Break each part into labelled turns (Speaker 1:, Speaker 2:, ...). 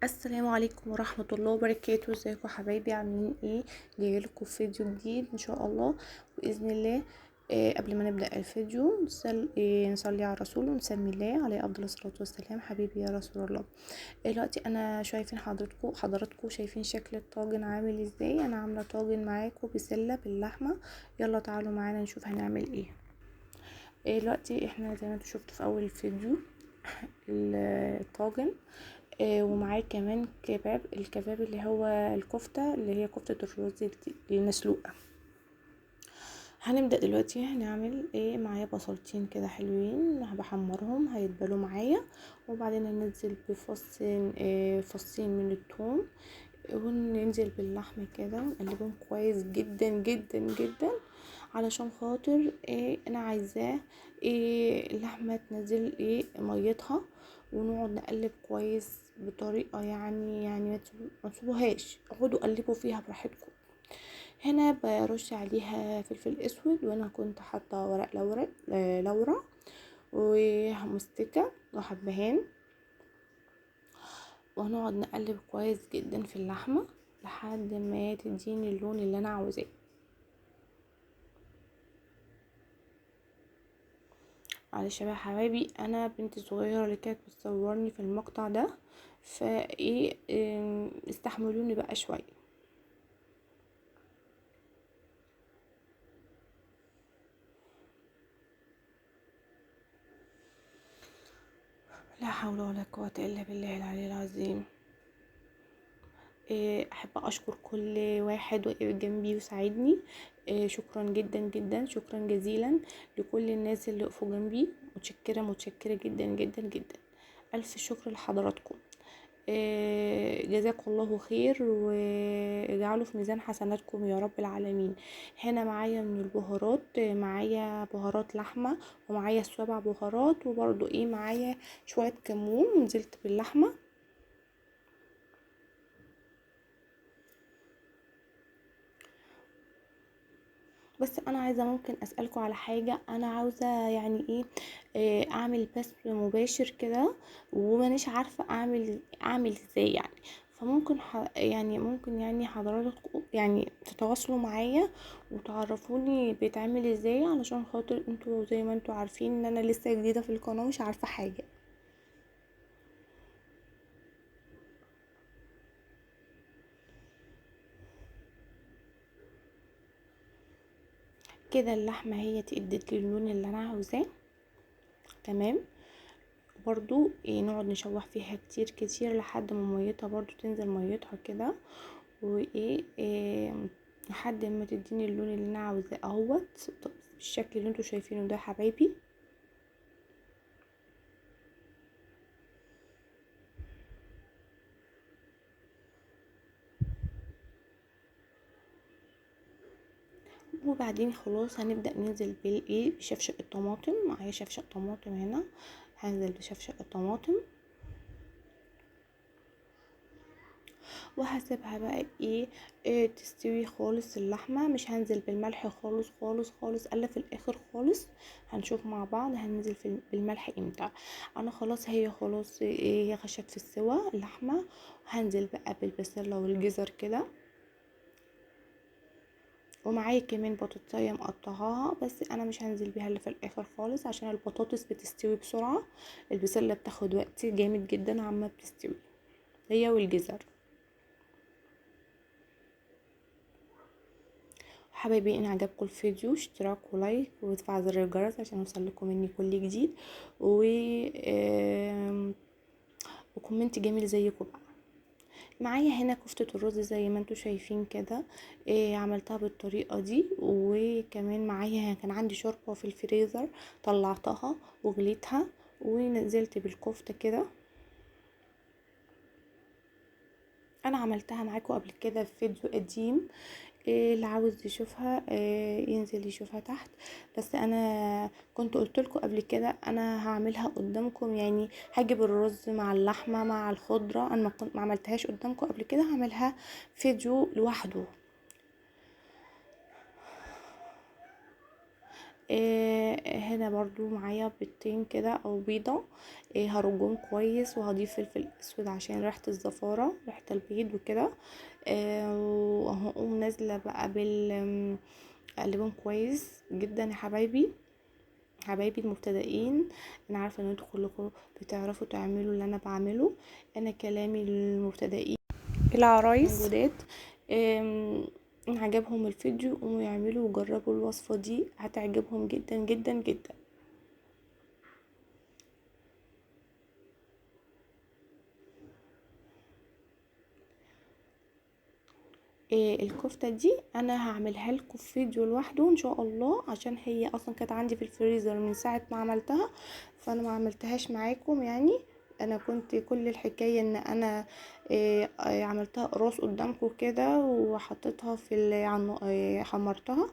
Speaker 1: السلام عليكم ورحمة الله وبركاته. ازيكم حبايبي؟ عاملين ايه؟ جايلكم فيديو جديد ان شاء الله باذن الله. قبل ما نبدا الفيديو نصلي على الرسول ونسمي الله عليه افضل الصلاه والسلام. حبيبي يا رسول الله. دلوقتي انا شايفين حضراتكم شايفين شكل الطاجن عامل ازاي. انا عامله طاجن معاكم بسله باللحمه. يلا تعالوا معانا نشوف هنعمل ايه. دلوقتي احنا زي ما انتوا شفتوا في اول الفيديو الطاجن. ومعاه كمان الكباب اللي هو الكفتة اللي هي كفتة الرز المسلوقة. هنبدأ دلوقتي هنعمل ايه. معايا بصلتين كده حلوين بحمرهم هيتبلوا معايا، وبعدين هننزل فصين من الثوم، وننزل باللحمة كده ونقلبهم كويس جدا جدا جدا علشان خاطر انا عايزاه اللحمة تنزل ميتها، ونقعد نقلب كويس بطريقة يعني ما تسيبوهاش، اقعدوا قلبوا فيها براحتكم. هنا برش عليها فلفل اسود، وانا كنت حاطه ورق لورا ومستكه وحبهان، وهنقعد نقلب كويس جدا في اللحمه لحد ما تديني اللون اللي انا عاوزاه. معلش بقى حبايبي، انا بنتي الصغيره اللي كانت بتصورني في المقطع ده، فايه استحملوني بقى شويه. لا حول ولا قوه الا بالله العلي العظيم. احب اشكر كل واحد وقف جنبي وساعدني. شكرا جدا جدا، شكرا جزيلا لكل الناس اللي وقفوا جنبي. متشكره جدا جدا جدا. الف شكر لحضراتكم. جزاكم الله خير واجعله في ميزان حسناتكم يا رب العالمين. هنا معايا من البهارات، معايا بهارات لحمه، ومعايا 7 بهارات، وبرضو معايا شويه كمون. ونزلت باللحمه. بس انا عايزه ممكن اسالكم على حاجه. انا عاوزه اعمل بث مباشر كده، ومانيش عارفه اعمل ازاي يعني. فممكن ممكن حضراتكم تتواصلوا معايا وتعرفوني بيتعمل ازاي، علشان خاطر انتوا زي ما انتوا عارفين ان انا لسه جديده في القناه مش عارفه حاجه. كده اللحمه هي ادت لي اللون اللي انا عاوزاه. تمام. برضو نقعد نشوح فيها كتير كتير لحد ما ميتها برضو تنزل ميتها كده، لحد ما تديني اللون اللي انا عاوزاه اهوت بالشكل اللي انتوا شايفينه ده حبايبي. وبعدين خلاص هنبدأ ننزل بشفشق الطماطم. معايا شفشق طماطم هنا، هنزل بشفشق الطماطم وهسيبها بقى تستوي خالص اللحمه. مش هنزل بالملح خالص خالص خالص الا في الاخر خالص. هنشوف مع بعض هننزل بالملح امتى. انا خلاص هي خلاص هي خشت في السوا اللحمه. هنزل بقى بالبسله والجزر كده، ومعايا كمان بطاطسايه مقطعاها، بس انا مش هنزل بيها الا في الاخر خالص عشان البطاطس بتستوي بسرعه. البسله بتاخد وقت جامد جدا عما بتستوي، هي والجزر. حبايبي ان عجبكم الفيديو اشتراك ولايك وتفعل زر الجرس عشان يوصلكم مني كل جديد، و وكومنت جميل زيكم بقى. معايا هنا كفتة الرز زي ما انتوا شايفين كده. عملتها بالطريقة دي، وكمان معايا كان عندي شوربة في الفريزر طلعتها وغليتها ونزلت بالكفتة كده. انا عملتها معاكم قبل كده في فيديو قديم. اللي عاوز يشوفها ينزل يشوفها تحت. بس انا كنت قلت لكم قبل كده انا هعملها قدامكم، يعني هجيب الرز مع اللحمه مع الخضره. انا ما عملتهاش قدامكم قبل كده، هعملها فيديو لوحده. هنا برضو معايا بيضتين كده او بيضة. هرجهم كويس وهضيف فلفل اسود عشان ريحة الزفارة، ريحة البيض وكده. وهقوم نازلة بقى اقلبهم كويس جدا يا حبايبي، حبايبي المبتدئين. انا عارفه ان انتوا كلكم بتعرفوا تعملوا اللي انا بعمله. انا كلامي للمبتدئين
Speaker 2: العرايس.
Speaker 1: الجداد. إن عجبهم الفيديو قوموا يعملوا وجربوا الوصفه دي، هتعجبهم جدا جدا جدا. الكفته دي انا هعملها لكم في فيديو لوحده ان شاء الله، عشان هي اصلا كانت عندي في الفريزر من ساعه ما عملتها، فانا ما عملتهاش معاكم يعني. انا كنت كل الحكايه ان انا عملتها قراص قدامكم كده وحطيتها في حمرتها.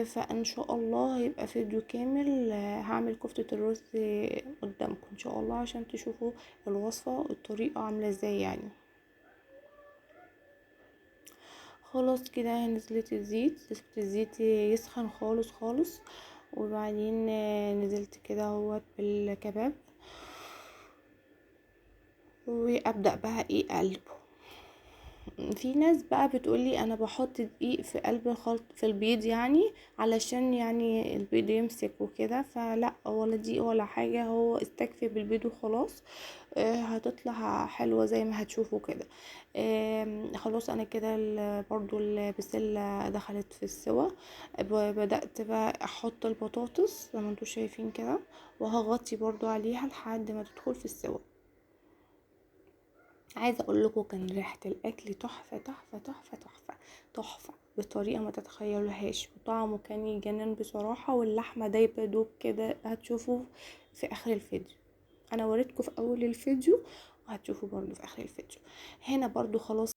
Speaker 1: فان شاء الله هيبقى فيديو كامل. هعمل كفته الرز قدامكم ان شاء الله عشان تشوفوا الوصفه الطريقه عامله ازاي يعني. خلاص كده نزلت الزيت، سبت الزيت يسخن خالص خالص، وبعدين نزلت كده اهوت بالكباب، وابدا بقى اقلبه. في ناس بقى بتقولي انا بحط دقيق في قلب الخلط في البيض يعني علشان يعني البيض يمسك وكده، فلا ولا دقيق ولا حاجة، هو استكفي بالبيض وخلاص. هتطلع حلوة زي ما هتشوفوا كده. خلاص انا كده برضو البسلة دخلت في السوا. بدأت بقى احط البطاطس زي ما انتوا شايفين كده، وهغطي برضو عليها لحد ما تدخل في السوا. عايزه اقول لكم كان ريحه الاكل تحفه تحفه تحفه تحفه تحفه بطريقه ما تتخيلوهاش، وطعمه كان يجنن بصراحه، واللحمه دايبه دوب كده. هتشوفوا في اخر الفيديو، انا وريتكم في اول الفيديو وهتشوفوا برضو في اخر الفيديو. هنا برضو خلاص